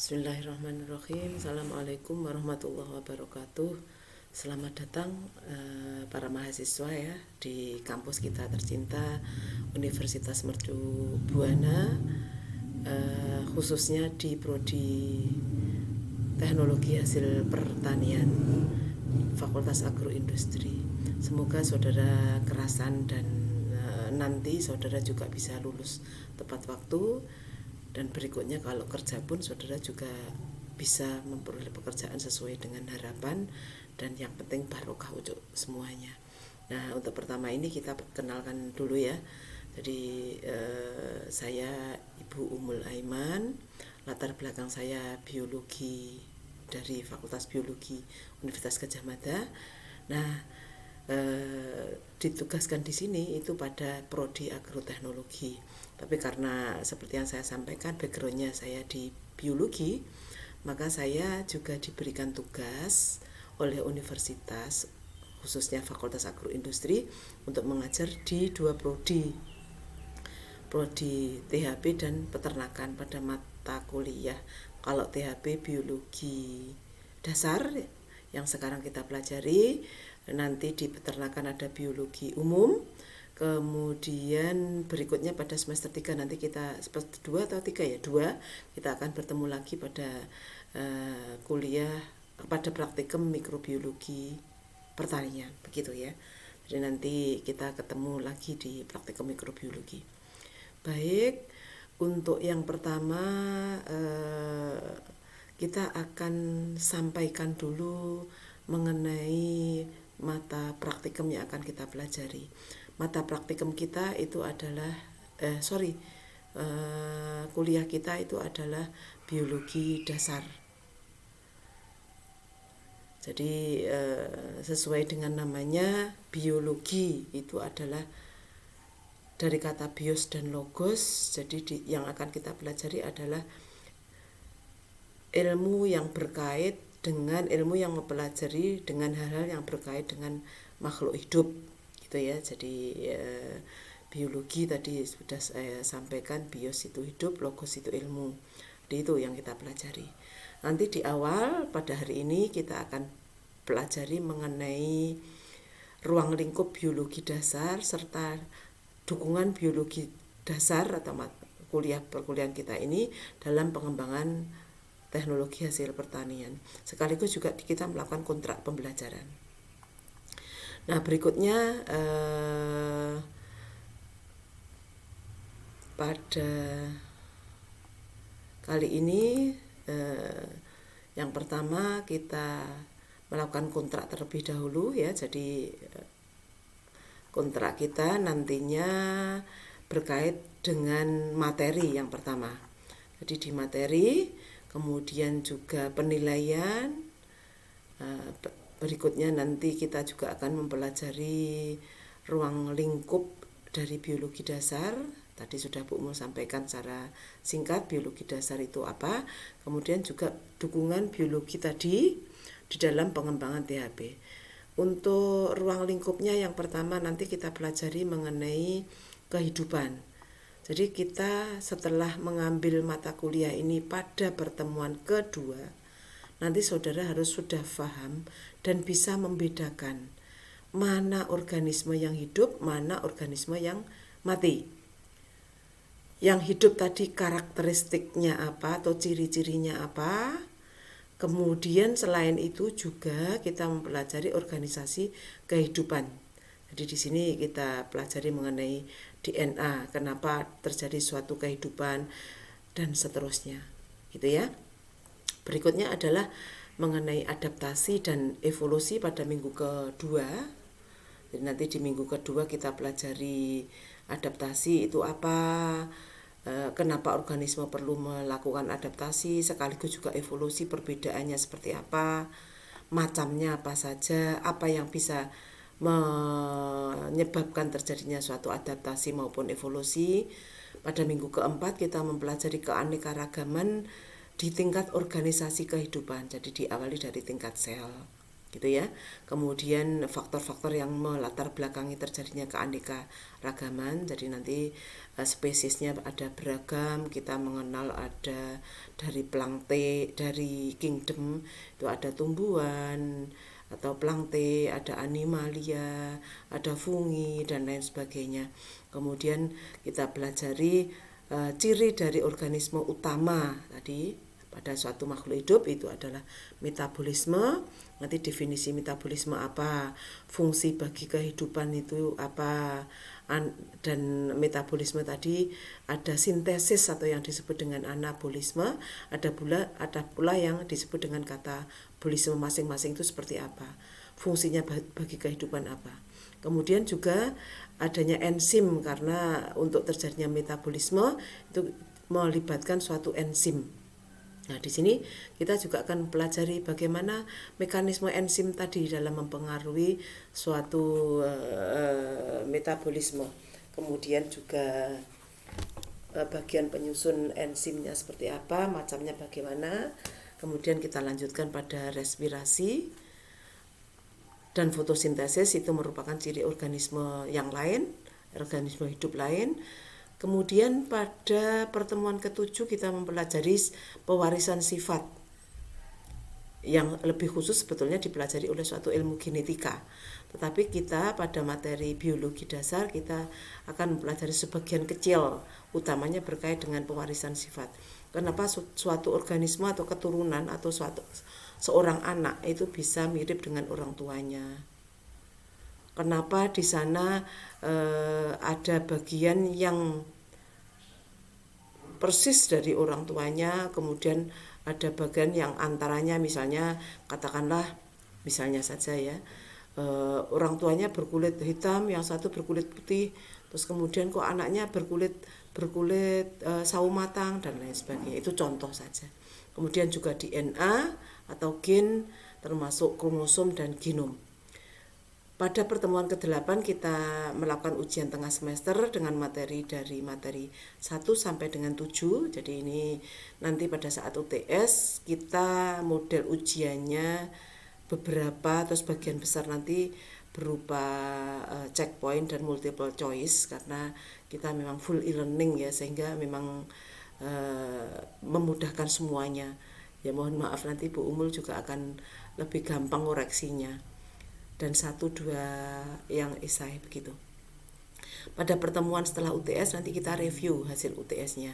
Bismillahirrahmanirrahim. Assalamualaikum warahmatullahi wabarakatuh. Selamat datang para mahasiswa ya di kampus kita tercinta Universitas Mercu Buana, khususnya di Prodi Teknologi Hasil Pertanian Fakultas Agroindustri. Semoga saudara kerasan dan nanti saudara juga bisa lulus tepat waktu. Dan berikutnya kalau kerja pun saudara juga bisa memperoleh pekerjaan sesuai dengan harapan, dan yang penting barokah untuk semuanya. Nah, untuk pertama ini kita kenalkan dulu ya. Jadi saya Ibu Umul Aiman, latar belakang saya biologi dari Fakultas Biologi Universitas Gadjah Mada. Nah, ditugaskan di sini itu pada prodi agroteknologi. Tapi karena seperti yang saya sampaikan backgroundnya saya di biologi, maka saya juga diberikan tugas oleh universitas, khususnya Fakultas Agroindustri, untuk mengajar di dua prodi THB dan peternakan pada mata kuliah. Kalau THB biologi dasar yang sekarang kita pelajari, nanti di peternakan ada biologi umum. Kemudian berikutnya pada semester 3 nanti kita semester 2 atau 3 ya, 2 kita akan bertemu lagi pada kuliah pada praktikum mikrobiologi pertanian, begitu ya. Jadi nanti kita ketemu lagi di praktikum mikrobiologi. Baik, untuk yang pertama kita akan sampaikan dulu mengenai mata praktikum yang akan kita pelajari. Mata praktikum kita itu adalah kuliah kita itu adalah biologi dasar. Jadi sesuai dengan namanya, biologi itu adalah dari kata bios dan logos. Jadi yang akan kita pelajari adalah ilmu yang berkait dengan ilmu yang mempelajari dengan hal-hal yang berkait dengan makhluk hidup, gitu ya. Jadi biologi tadi sudah saya sampaikan, bios itu hidup, logos itu ilmu. Jadi itu yang kita pelajari. Nanti di awal pada hari ini kita akan pelajari mengenai ruang lingkup biologi dasar serta dukungan biologi dasar atau perkuliahan kita ini dalam pengembangan teknologi hasil pertanian. Sekaligus juga kita melakukan kontrak pembelajaran. Nah, berikutnya pada kali ini yang pertama kita melakukan kontrak terlebih dahulu ya. Jadi kontrak kita nantinya berkait dengan materi yang pertama. Jadi di materi, kemudian juga penilaian. Berikutnya nanti kita juga akan mempelajari ruang lingkup dari biologi dasar. Tadi sudah Bu Umul sampaikan secara singkat biologi dasar itu apa. Kemudian juga dukungan biologi tadi di dalam pengembangan THB. Untuk ruang lingkupnya yang pertama nanti kita pelajari mengenai kehidupan. Jadi kita setelah mengambil mata kuliah ini pada pertemuan kedua, nanti saudara harus sudah paham dan bisa membedakan mana organisme yang hidup, mana organisme yang mati. Yang hidup tadi karakteristiknya apa atau ciri-cirinya apa. Kemudian selain itu juga kita mempelajari organisasi kehidupan. Jadi di sini kita pelajari mengenai DNA, kenapa terjadi suatu kehidupan dan seterusnya, gitu ya. Berikutnya adalah mengenai adaptasi dan evolusi pada minggu kedua. Jadi nanti di minggu kedua kita pelajari adaptasi itu apa, kenapa organisme perlu melakukan adaptasi, sekaligus juga evolusi perbedaannya seperti apa, macamnya apa saja, apa yang bisa menyebabkan terjadinya suatu adaptasi maupun evolusi. Pada minggu keempat kita mempelajari keanekaragaman di tingkat organisasi kehidupan. Jadi diawali dari tingkat sel. gitu ya. Kemudian faktor-faktor yang melatar belakangi terjadinya keanekaragaman. Jadi nanti spesiesnya ada beragam. Kita mengenal ada dari plankton, dari kingdom itu ada tumbuhan atau plankton, ada animalia, ada fungi dan lain sebagainya. Kemudian kita pelajari ciri dari organisme utama tadi pada suatu makhluk hidup itu adalah metabolisme. Nanti definisi metabolisme apa, fungsi bagi kehidupan itu apa, dan metabolisme tadi ada sintesis atau yang disebut dengan anabolisme, ada pula yang disebut dengan katabolisme. Masing-masing itu seperti apa, fungsinya bagi kehidupan apa. Kemudian juga adanya enzim, karena untuk terjadinya metabolisme itu melibatkan suatu enzim. Nah, di sini kita juga akan pelajari bagaimana mekanisme enzim tadi dalam mempengaruhi suatu metabolisme. Kemudian juga bagian penyusun enzimnya seperti apa, macamnya bagaimana. Kemudian kita lanjutkan pada respirasi dan fotosintesis, itu merupakan ciri organisme yang lain, organisme hidup lain. Kemudian pada pertemuan ke-7 kita mempelajari pewarisan sifat, yang lebih khusus sebetulnya dipelajari oleh suatu ilmu genetika. Tetapi kita pada materi biologi dasar kita akan mempelajari sebagian kecil, utamanya berkait dengan pewarisan sifat. Kenapa suatu organisme atau keturunan atau seorang anak itu bisa mirip dengan orang tuanya? Kenapa di sana ada bagian yang persis dari orang tuanya, kemudian ada bagian yang antaranya, misalnya katakanlah misalnya saja ya, orang tuanya berkulit hitam, yang satu berkulit putih, terus kemudian kok anaknya berkulit sawo matang dan lain sebagainya. Itu contoh saja. Kemudian juga DNA atau gen, termasuk kromosom dan genom. Pada pertemuan ke-8 kita melakukan ujian tengah semester dengan materi 1 sampai dengan 7. Jadi ini nanti pada saat UTS kita model ujiannya beberapa atau sebagian besar nanti berupa checkpoint dan multiple choice, karena kita memang full e-learning ya, sehingga memang memudahkan semuanya. Ya mohon maaf nanti Bu Umul juga akan lebih gampang koreksinya. Dan 1-2 yang esai begitu. Pada pertemuan setelah UTS nanti kita review hasil UTS-nya.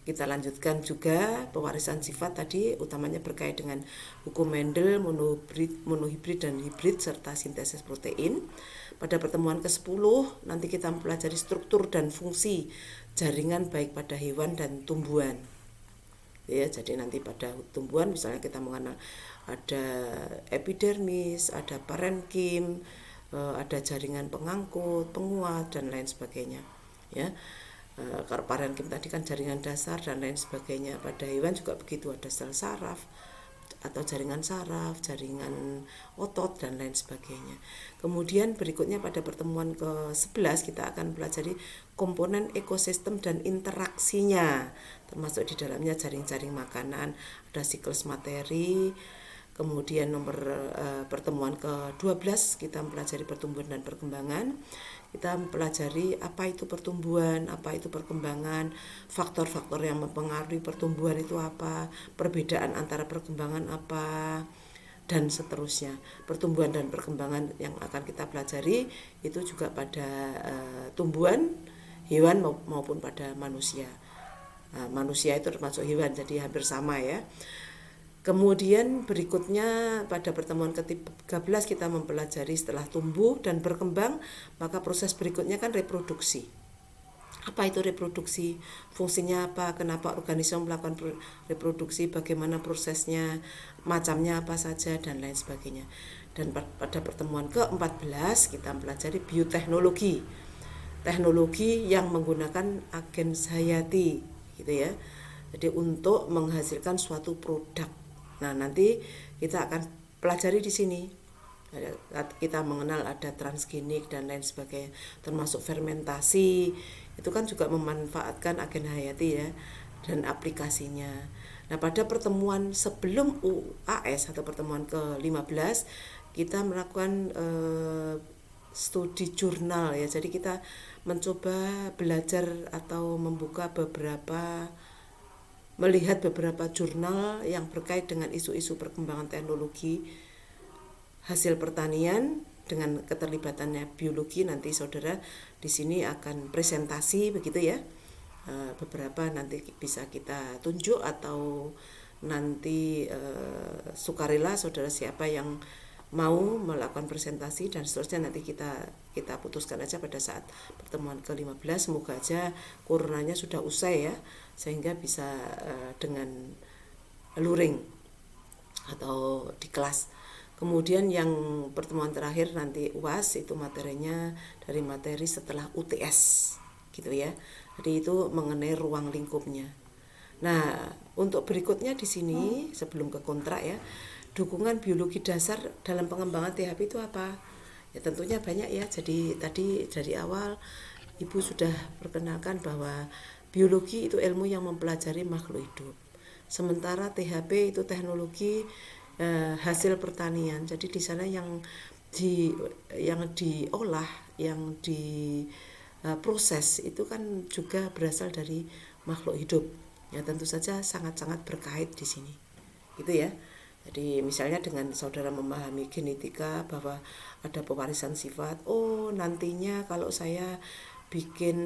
Kita lanjutkan juga pewarisan sifat tadi, utamanya berkait dengan hukum Mendel, monohibrid dan hibrid serta sintesis protein. Pada pertemuan ke-10 nanti kita mempelajari struktur dan fungsi jaringan baik pada hewan dan tumbuhan. Ya, jadi nanti pada tumbuhan misalnya kita mengenal ada epidermis, ada parenkim, ada jaringan pengangkut, penguat dan lain sebagainya. Ya, kalau parenkim tadi kan jaringan dasar dan lain sebagainya. Pada hewan juga begitu, ada sel saraf atau jaringan saraf, jaringan otot dan lain sebagainya. Kemudian berikutnya pada pertemuan ke-11 kita akan pelajari komponen ekosistem dan interaksinya, termasuk di dalamnya jaring-jaring makanan, ada siklus materi. Kemudian pertemuan ke-12 kita mempelajari pertumbuhan dan perkembangan. Kita mempelajari apa itu pertumbuhan, apa itu perkembangan, faktor-faktor yang mempengaruhi pertumbuhan itu apa, perbedaan antara perkembangan apa, dan seterusnya. Pertumbuhan dan perkembangan yang akan kita pelajari itu juga pada tumbuhan, hewan maupun pada manusia. Manusia itu termasuk hewan, jadi hampir sama ya. Kemudian berikutnya pada pertemuan ke-13 kita mempelajari setelah tumbuh dan berkembang, maka proses berikutnya kan reproduksi. Apa itu reproduksi? Fungsinya apa? Kenapa organisme melakukan reproduksi? Bagaimana prosesnya? Macamnya apa saja? Dan lain sebagainya. Dan pada pertemuan ke-14 kita mempelajari bioteknologi. Teknologi yang menggunakan agen hayati gitu ya. Jadi untuk menghasilkan suatu produk. Nah, nanti kita akan pelajari di sini. Kita mengenal ada transgenik dan lain sebagainya, termasuk fermentasi. Itu kan juga memanfaatkan agen hayati ya, dan aplikasinya. Nah, pada pertemuan sebelum UAS atau pertemuan ke-15 kita melakukan studi jurnal ya. Jadi kita mencoba belajar atau melihat beberapa jurnal yang berkait dengan isu-isu perkembangan teknologi hasil pertanian dengan keterlibatannya biologi. Nanti saudara di sini akan presentasi begitu ya. Beberapa nanti bisa kita tunjuk atau nanti sukarela saudara siapa yang mau melakukan presentasi dan seterusnya nanti kita putuskan aja pada saat pertemuan ke-15. Semoga aja coronanya sudah usai ya, sehingga bisa dengan luring atau di kelas. Kemudian yang pertemuan terakhir nanti UAS itu materinya dari materi setelah UTS gitu ya. Jadi itu mengenai ruang lingkupnya. Nah, untuk berikutnya di sini sebelum ke kontrak ya, dukungan biologi dasar dalam pengembangan THP itu apa? Ya tentunya banyak ya. Jadi tadi dari awal Ibu sudah perkenalkan bahwa biologi itu ilmu yang mempelajari makhluk hidup. Sementara THP itu teknologi hasil pertanian. Jadi di sana yang diolah, yang proses itu kan juga berasal dari makhluk hidup. Ya tentu saja sangat-sangat berkait di sini. Gitu ya. Jadi misalnya dengan saudara memahami genetika bahwa ada pewarisan sifat. Oh, nantinya kalau saya bikin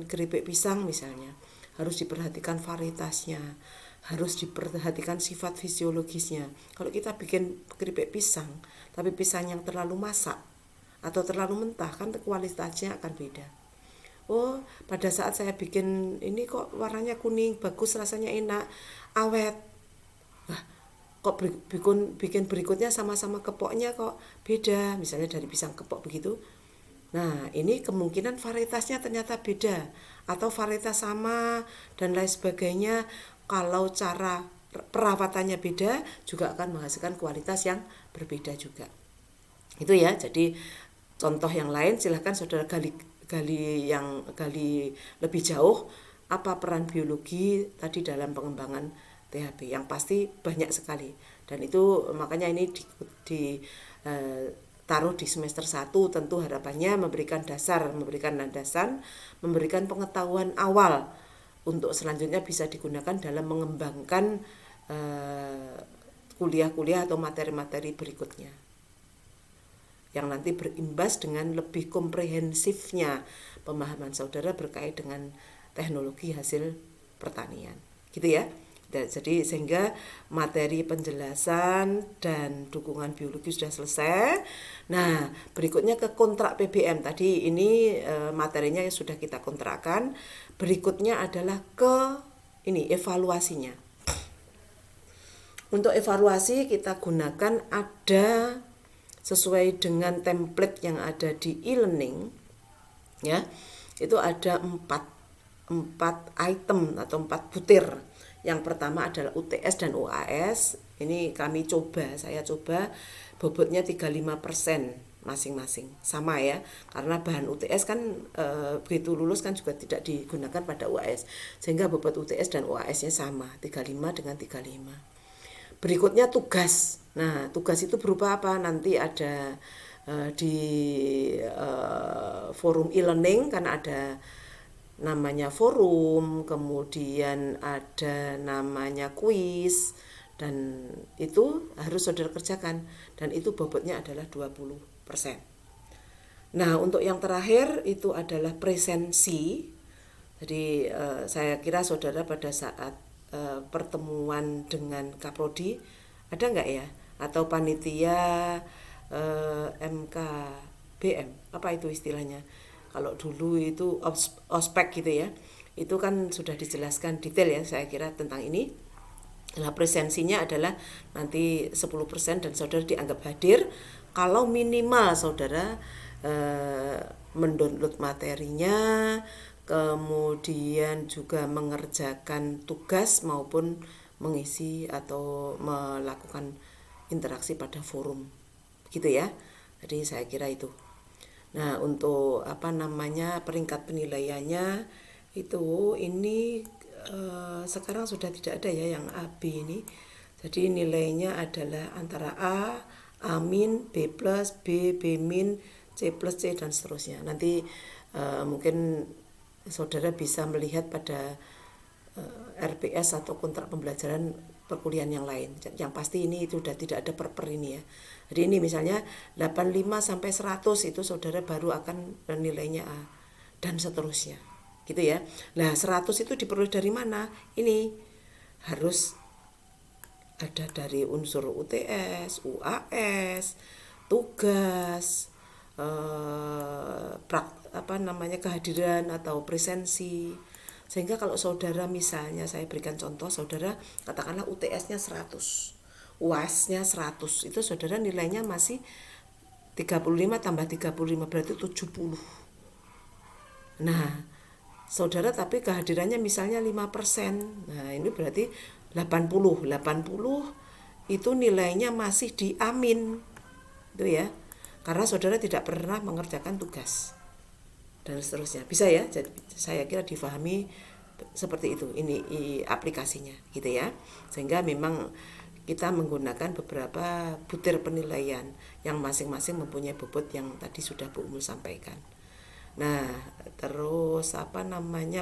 keripik pisang misalnya, harus diperhatikan varietasnya, harus diperhatikan sifat fisiologisnya. Kalau kita bikin keripik pisang, tapi pisang yang terlalu masak atau terlalu mentah, kan kualitasnya akan beda. Oh, pada saat saya bikin ini kok warnanya kuning, bagus, rasanya enak, awet. Wah, kok bikin berikutnya sama-sama kepoknya kok beda, misalnya dari pisang kepok begitu. Nah, ini kemungkinan varietasnya ternyata beda atau varietas sama dan lain sebagainya. Kalau cara perawatannya beda juga akan menghasilkan kualitas yang berbeda juga. Itu ya. Jadi contoh yang lain silahkan saudara gali lebih jauh apa peran biologi tadi dalam pengembangan THP. Yang pasti banyak sekali. Dan itu makanya ini taruh di semester 1 tentu harapannya memberikan dasar, memberikan landasan, memberikan pengetahuan awal untuk selanjutnya bisa digunakan dalam mengembangkan kuliah-kuliah atau materi-materi berikutnya yang nanti berimbas dengan lebih komprehensifnya pemahaman saudara berkait dengan teknologi hasil pertanian gitu ya. Jadi sehingga materi penjelasan dan dukungan biologi sudah selesai. Nah, berikutnya ke kontrak PBM. Tadi ini materinya sudah kita kontrakkan. Berikutnya adalah ke evaluasinya. Untuk evaluasi kita gunakan ada sesuai dengan template yang ada di e-learning ya. Itu ada 4 item atau 4 butir. Yang pertama adalah UTS dan UAS. Ini saya coba bobotnya 35% masing-masing. Sama ya, karena bahan UTS kan begitu lulus kan juga tidak digunakan pada UAS. Sehingga bobot UTS dan UAS-nya sama, 35 dengan 35. Berikutnya tugas. Nah, tugas itu berupa apa? Nanti ada di forum e-learning kan ada namanya forum, kemudian ada namanya kuis, dan itu harus saudara kerjakan dan itu bobotnya adalah 20%. Nah, untuk yang terakhir itu adalah presensi. Jadi saya kira saudara pada saat pertemuan dengan Kaprodi ada enggak ya? Atau panitia MKBM, apa itu istilahnya? Kalau dulu itu ospek gitu ya, itu kan sudah dijelaskan detail ya saya kira tentang ini. Nah, presensinya adalah nanti 10% dan saudara dianggap hadir kalau minimal saudara mendownload materinya, kemudian juga mengerjakan tugas maupun mengisi atau melakukan interaksi pada forum gitu ya. Jadi saya kira itu. Nah, untuk peringkat penilaiannya itu ini sekarang sudah tidak ada ya yang A, B ini. Jadi nilainya adalah antara A, A min, B plus, B, B min, C plus, C dan seterusnya. Nanti mungkin saudara bisa melihat pada RPS atau kontrak pembelajaran perkuliahan yang lain. Yang pasti ini itu sudah tidak ada per ini ya. Jadi ini misalnya 85 sampai 100 itu saudara baru akan nilainya A dan seterusnya. Gitu ya. Nah, 100 itu diperoleh dari mana? Ini harus ada dari unsur UTS, UAS, tugas, kehadiran atau presensi. Sehingga kalau saudara misalnya saya berikan contoh, saudara katakanlah UTS-nya 100, UAS-nya 100, itu saudara nilainya masih 35 tambah 35 berarti 70. Nah, saudara tapi kehadirannya misalnya 5%. Nah, ini berarti 80 itu nilainya masih di amin. Itu ya. Karena saudara tidak pernah mengerjakan tugas. Dan seterusnya. Bisa ya? Jadi saya kira difahami seperti itu. Ini aplikasinya gitu ya. Sehingga memang kita menggunakan beberapa butir penilaian yang masing-masing mempunyai bobot yang tadi sudah Bu Umul sampaikan. Nah, terus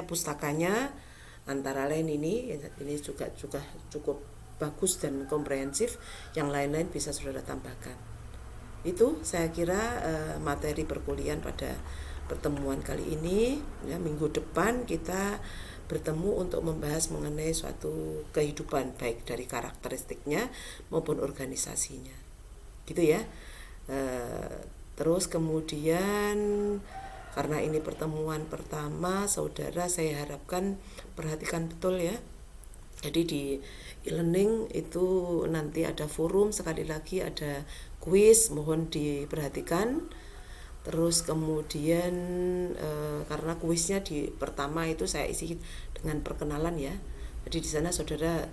pustakanya antara lain ini juga cukup bagus dan komprehensif. Yang lain-lain bisa saudara tambahkan. Itu saya kira materi perkuliahan pada pertemuan kali ini. Ya, minggu depan kita bertemu untuk membahas mengenai suatu kehidupan baik dari karakteristiknya maupun organisasinya. Gitu ya. Terus kemudian karena ini pertemuan pertama, saudara saya harapkan perhatikan betul ya. Jadi di e-learning itu nanti ada forum, sekali lagi ada kuis, mohon diperhatikan. Terus kemudian karena kuisnya di pertama itu saya isi dengan perkenalan ya. Jadi di sana saudara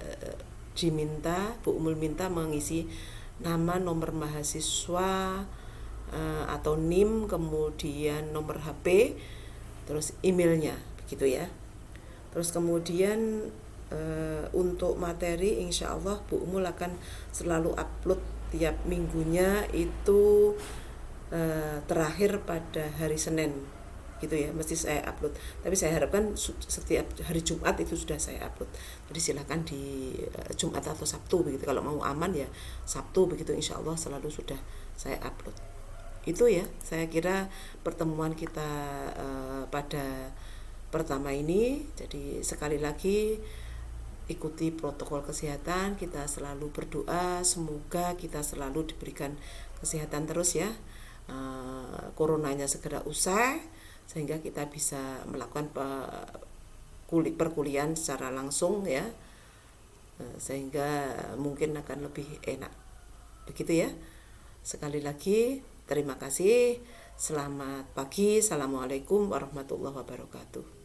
diminta, Bu Umul minta mengisi nama, nomor mahasiswa, atau NIM, kemudian nomor HP, terus emailnya, begitu ya. Terus kemudian untuk materi insya Allah Bu Umul akan selalu upload tiap minggunya itu terakhir pada hari Senin, gitu ya, mesti saya upload. Tapi saya harapkan setiap hari Jumat itu sudah saya upload. Jadi silakan di Jumat atau Sabtu begitu. Kalau mau aman ya Sabtu begitu, insya Allah selalu sudah saya upload. Itu ya, saya kira pertemuan kita pada pertama ini. Jadi sekali lagi ikuti protokol kesehatan, kita selalu berdoa semoga kita selalu diberikan kesehatan terus ya. Coronanya segera usai sehingga kita bisa melakukan perkuliahan secara langsung ya, sehingga mungkin akan lebih enak begitu ya. Sekali lagi terima kasih, selamat pagi, assalamualaikum warahmatullahi wabarakatuh.